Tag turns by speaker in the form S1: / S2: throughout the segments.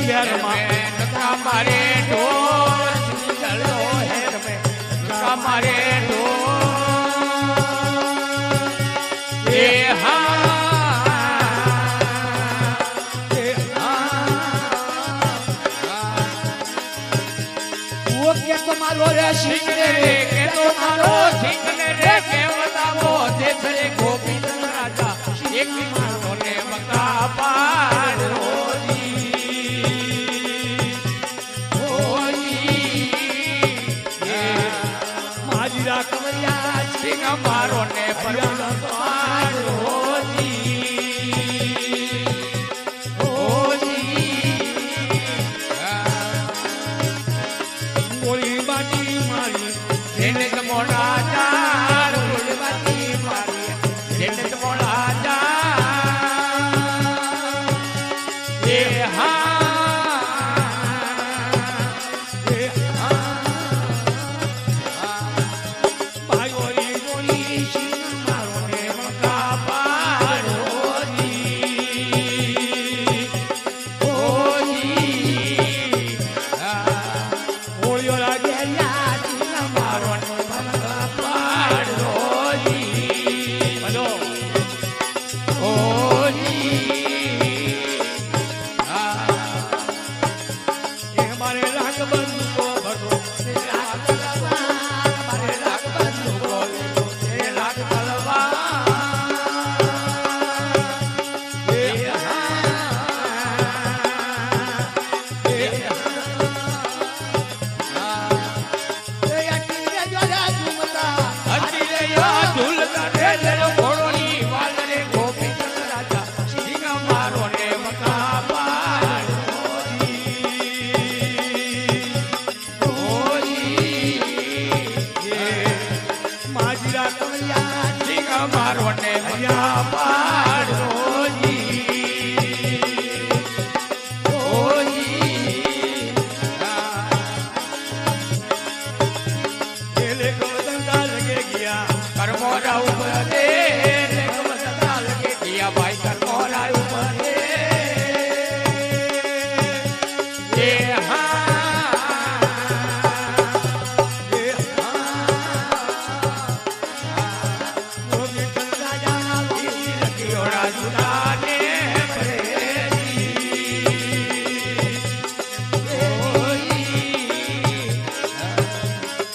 S1: हेर में
S2: हमारे ढोल चलो हेर में हमारे ढोल ये
S1: वो के तुम्हारो रे सिंह रे
S2: के तुम्हारो सिंह रे के बताओ देश रे गोविंद राजा एक मारो ने बता पार
S1: कमरिया
S2: सिंह मारो ने परवार होजी होजी
S1: गोली बाटी मारी
S2: जेने मोड़ा चार गोली बाटी मारी जेने मोड़ा चार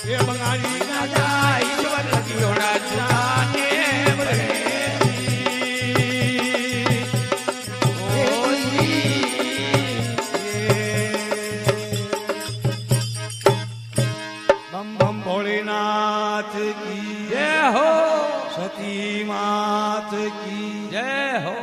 S2: ये
S1: भोलेनाथ की
S2: जय हो
S1: सती मात की
S2: जय हो